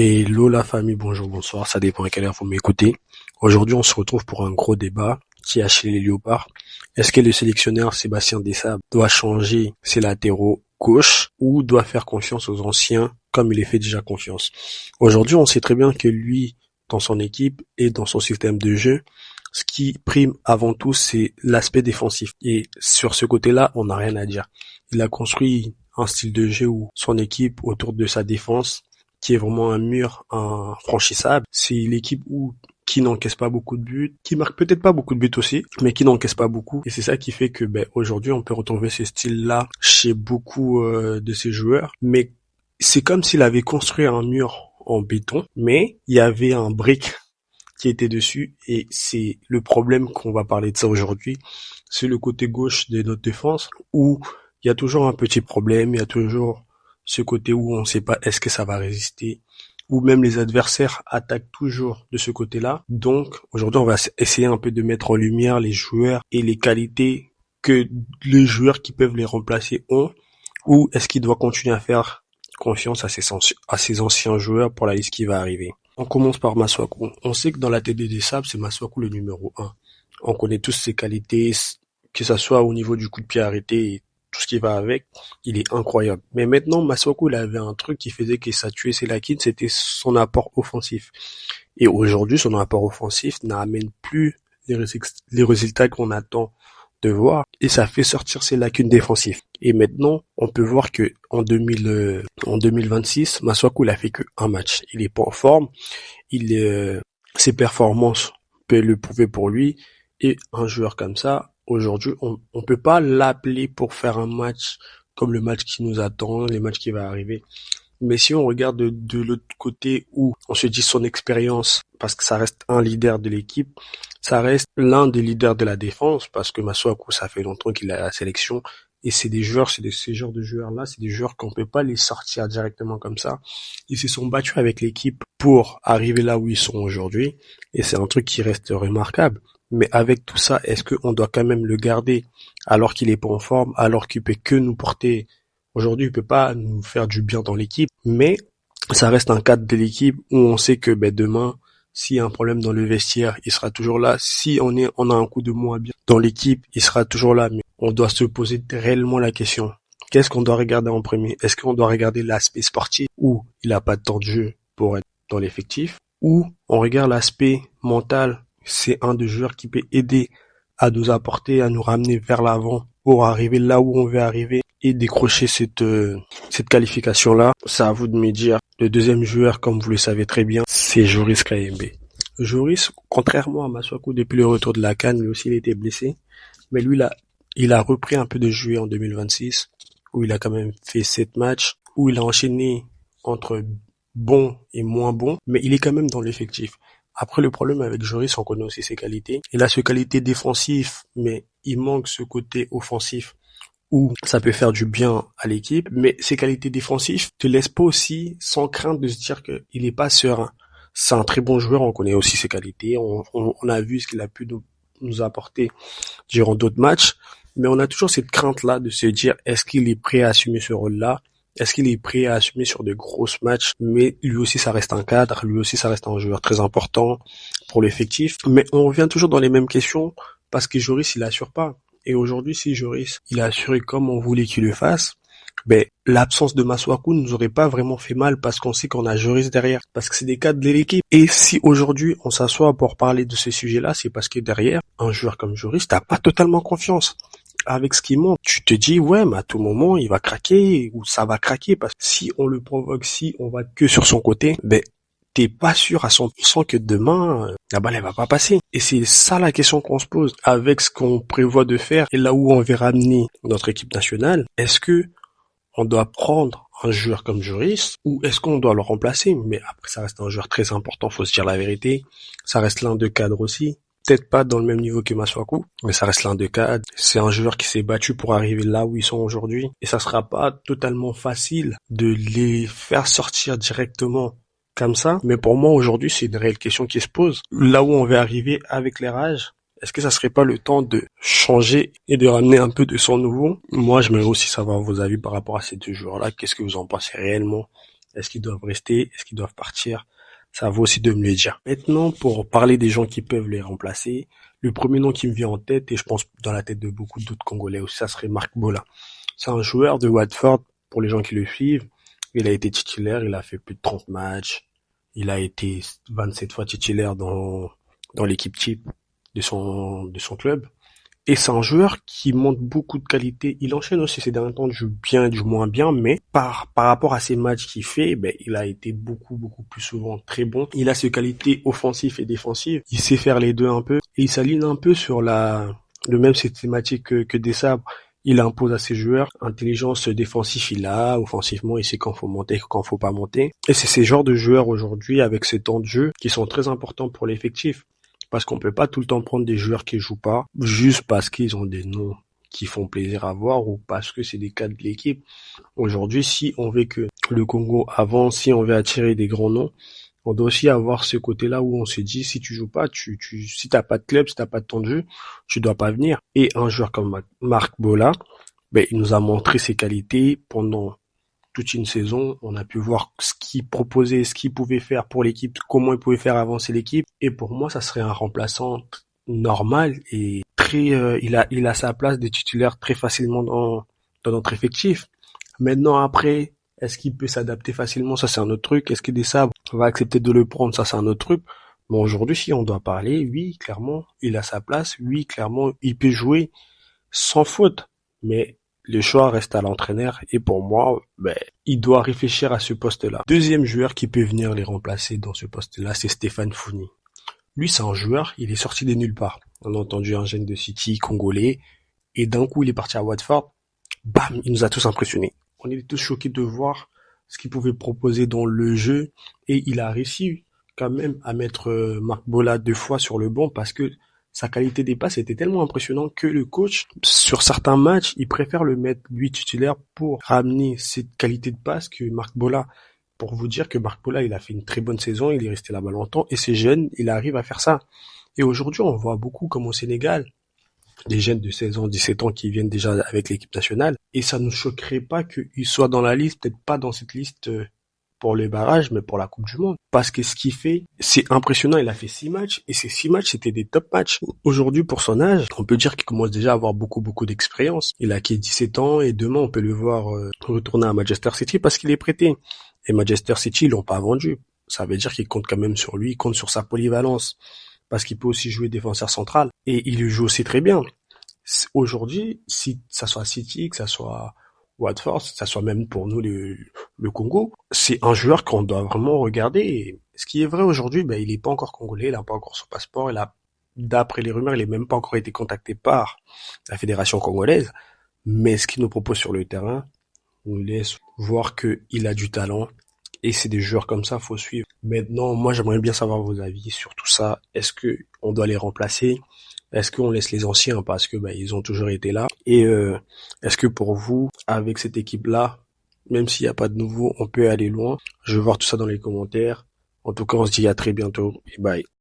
Hello la famille, bonjour, bonsoir, ça dépend à quelle heure vous m'écoutez. Aujourd'hui, on se retrouve pour un gros débat qui a chez les Léopards. Est-ce que le sélectionneur Sébastien Desabre doit changer ses latéraux gauche ou doit faire confiance aux anciens comme il est fait déjà confiance? Aujourd'hui, on sait très bien que lui, dans son équipe et dans son système de jeu, ce qui prime avant tout, c'est l'aspect défensif. Et sur ce côté-là, on n'a rien à dire. Il a construit un style de jeu où son équipe autour de sa défense qui est vraiment un mur infranchissable. C'est l'équipe qui n'encaisse pas beaucoup de buts, qui marque peut-être pas beaucoup de buts aussi, mais qui n'encaisse pas beaucoup. Et c'est ça qui fait que aujourd'hui on peut retrouver ce style-là chez beaucoup de ses joueurs. Mais c'est comme s'il avait construit un mur en béton, mais il y avait un brick qui était dessus. Et c'est le problème qu'on va parler de ça aujourd'hui. C'est le côté gauche de notre défense où il y a toujours un petit problème, il y a toujours ce côté où on ne sait pas est-ce que ça va résister, ou même les adversaires attaquent toujours de ce côté-là. Donc aujourd'hui on va essayer un peu de mettre en lumière les joueurs et les qualités que les joueurs qui peuvent les remplacer ont, ou est-ce qu'ils doivent continuer à faire confiance à ces anciens joueurs pour la liste qui va arriver. On commence par Masuaku. On sait que dans la tête des Sables, c'est Masuaku le numéro 1. On connaît tous ses qualités, que ça soit au niveau du coup de pied arrêté et tout ce qui va avec, il est incroyable. Mais maintenant, Masuaku, il avait un truc qui faisait que ça tuait ses lacunes, c'était son apport offensif. Et aujourd'hui, son apport offensif n'amène plus les résultats qu'on attend de voir, et ça fait sortir ses lacunes défensives. Et maintenant, on peut voir que en 2026, Masuaku, il a fait que un match. Il est pas en forme, ses performances peuvent le prouver pour lui, et un joueur comme ça, aujourd'hui, on peut pas l'appeler pour faire un match comme le match qui nous attend, les matchs qui va arriver. Mais si on regarde de l'autre côté où on se dit son expérience, parce que ça reste un leader de l'équipe, ça reste l'un des leaders de la défense, parce que Masuaku, ça fait longtemps qu'il est à la sélection, et c'est des joueurs, ces genres de joueurs-là, c'est des joueurs qu'on peut pas les sortir directement comme ça. Ils se sont battus avec l'équipe pour arriver là où ils sont aujourd'hui, et c'est un truc qui reste remarquable. Mais avec tout ça, est-ce qu'on doit quand même le garder alors qu'il est pas en forme, alors qu'il peut que nous porter. Aujourd'hui, il peut pas nous faire du bien dans l'équipe, mais ça reste un cadre de l'équipe où on sait que demain, s'il y a un problème dans le vestiaire, il sera toujours là. Si on a un coup de moins bien dans l'équipe, il sera toujours là. Mais on doit se poser réellement la question. Qu'est-ce qu'on doit regarder en premier? Est-ce qu'on doit regarder l'aspect sportif où il a pas de temps de jeu pour être dans l'effectif, ou on regarde l'aspect mental? C'est un des joueurs qui peut aider à nous apporter, à nous ramener vers l'avant pour arriver là où on veut arriver et décrocher cette qualification-là. C'est à vous de me dire. Le deuxième joueur, comme vous le savez très bien, c'est Joris Kayembe. Joris, contrairement à Masuaku, depuis le retour de la CAN, lui aussi il était blessé, mais lui il a repris un peu de jeu en 2026, où il a quand même fait 7 matchs, où il a enchaîné entre bon et moins bon, mais il est quand même dans l'effectif. Après, le problème avec Joris, on connaît aussi ses qualités. Il a ses qualités défensives, mais il manque ce côté offensif où ça peut faire du bien à l'équipe. Mais ses qualités défensives te laissent pas aussi sans crainte de se dire qu'il est pas serein. C'est un très bon joueur, on connaît aussi ses qualités. On a vu ce qu'il a pu nous apporter durant d'autres matchs. Mais on a toujours cette crainte-là de se dire, est-ce qu'il est prêt à assumer ce rôle-là? Est-ce qu'il est prêt à assumer sur de grosses matchs? Mais lui aussi, ça reste un cadre. Lui aussi, ça reste un joueur très important pour l'effectif. Mais on revient toujours dans les mêmes questions parce que Joris, il assure pas. Et aujourd'hui, si Joris, il a assuré comme on voulait qu'il le fasse, l'absence de Masuaku nous aurait pas vraiment fait mal parce qu'on sait qu'on a Joris derrière. Parce que c'est des cadres de l'équipe. Et si aujourd'hui, on s'assoit pour parler de ce sujet-là, c'est parce que derrière, un joueur comme Joris, t'as pas totalement confiance. Avec ce qui monte, tu te dis, ouais, mais à tout moment, il va craquer, ou ça va craquer, parce que si on le provoque, si on va que sur son côté, t'es pas sûr à 100% que demain, la balle, elle va pas passer. Et c'est ça la question qu'on se pose. Avec ce qu'on prévoit de faire, et là où on veut ramener notre équipe nationale, est-ce que on doit prendre un joueur comme Joris, ou est-ce qu'on doit le remplacer? Mais après, ça reste un joueur très important, faut se dire la vérité. Ça reste l'un de cadres aussi. Peut-être pas dans le même niveau que Masuaku, mais ça reste l'un des cadres. C'est un joueur qui s'est battu pour arriver là où ils sont aujourd'hui. Et ça sera pas totalement facile de les faire sortir directement comme ça. Mais pour moi, aujourd'hui, c'est une réelle question qui se pose. Là où on va arriver avec les rages, est-ce que ça serait pas le temps de changer et de ramener un peu de son nouveau? Moi, j'aimerais aussi savoir vos avis par rapport à ces deux joueurs-là. Qu'est-ce que vous en pensez réellement? Est-ce qu'ils doivent rester? Est-ce qu'ils doivent partir? Ça vaut aussi de me le dire. Maintenant, pour parler des gens qui peuvent les remplacer, le premier nom qui me vient en tête, et je pense dans la tête de beaucoup d'autres Congolais aussi, ça serait Marc Bola. C'est un joueur de Watford, pour les gens qui le suivent. Il a été titulaire, il a fait plus de 30 matchs. Il a été 27 fois titulaire dans l'équipe type de son club. Et c'est un joueur qui montre beaucoup de qualité. Il enchaîne aussi ces derniers temps du bien et du moins bien, mais par rapport à ces matchs qu'il fait, ben, il a été beaucoup plus souvent très bon. Il a ses qualités offensives et défensives. Il sait faire les deux un peu. Et il s'aligne un peu sur le même systématique que Desabre. Il impose à ses joueurs. Intelligence défensive, il a. Offensivement, il sait quand faut monter, quand faut pas monter. Et c'est ces genres de joueurs aujourd'hui, avec ces temps de jeu, qui sont très importants pour l'effectif. Parce qu'on peut pas tout le temps prendre des joueurs qui jouent pas, juste parce qu'ils ont des noms qui font plaisir à voir ou parce que c'est des cadres de l'équipe. Aujourd'hui, si on veut que le Congo avance, si on veut attirer des grands noms, on doit aussi avoir ce côté-là où on se dit, si tu joues pas, si t'as pas de club, si t'as pas de temps de jeu, tu dois pas venir. Et un joueur comme Marc Bola, ben, il nous a montré ses qualités pendant toute une saison. On a pu voir ce qu'il proposait, ce qu'il pouvait faire pour l'équipe, comment il pouvait faire avancer l'équipe. Et pour moi, ça serait un remplaçant normal et très, il a sa place de titulaire très facilement dans notre effectif. Maintenant, après, est-ce qu'il peut s'adapter facilement? Ça, c'est un autre truc. Est-ce que des sabres va accepter de le prendre? Ça, c'est un autre truc. Bon, aujourd'hui, si on doit parler, oui, clairement, il a sa place. Oui, clairement, il peut jouer sans faute. Mais le choix reste à l'entraîneur et pour moi, ben, il doit réfléchir à ce poste-là. Deuxième joueur qui peut venir les remplacer dans ce poste-là, c'est Stéphane Fournier. Lui, c'est un joueur, il est sorti de nulle part. On a entendu un jeune de City congolais et d'un coup, il est parti à Watford. Bam, il nous a tous impressionnés. On était tous choqués de voir ce qu'il pouvait proposer dans le jeu et il a réussi quand même à mettre Marc Bola 2 fois sur le banc parce que sa qualité des passes était tellement impressionnante que le coach, sur certains matchs, il préfère le mettre lui titulaire pour ramener cette qualité de passe que Marc Bola. Pour vous dire que Marc Bola, il a fait une très bonne saison, il est resté là-bas longtemps et c'est jeune, il arrive à faire ça. Et aujourd'hui, on voit beaucoup comme au Sénégal, des jeunes de 16 ans, 17 ans qui viennent déjà avec l'équipe nationale. Et ça ne choquerait pas qu'ils soient dans la liste, peut-être pas dans cette liste pour les barrages, mais pour la Coupe du Monde. Parce que ce qu'il fait, c'est impressionnant. Il a fait 6 matchs et ces 6 matchs, c'était des top matchs. Aujourd'hui, pour son âge, on peut dire qu'il commence déjà à avoir beaucoup d'expérience. Il a qui 17 ans et demain, on peut le voir retourner à Manchester City parce qu'il est prêté. Et Manchester City, ils l'ont pas vendu. Ça veut dire qu'il compte quand même sur lui, il compte sur sa polyvalence. Parce qu'il peut aussi jouer défenseur central. Et il le joue aussi très bien. Aujourd'hui, si ça soit City, que ça soit Watford, que ça soit même pour nous le Congo, c'est un joueur qu'on doit vraiment regarder. Et ce qui est vrai aujourd'hui, ben, il est pas encore congolais, il a pas encore son passeport, d'après les rumeurs, il est même pas encore été contacté par la fédération congolaise. Mais ce qu'il nous propose sur le terrain nous laisse voir qu'il a du talent. Et c'est des joueurs comme ça, faut suivre. Maintenant, moi, j'aimerais bien savoir vos avis sur tout ça. Est-ce que on doit les remplacer? Est-ce qu'on laisse les anciens parce que bah, ils ont toujours été là? Et est-ce que pour vous, avec cette équipe-là, même s'il n'y a pas de nouveau, on peut aller loin? Je veux voir tout ça dans les commentaires. En tout cas, on se dit à très bientôt et bye.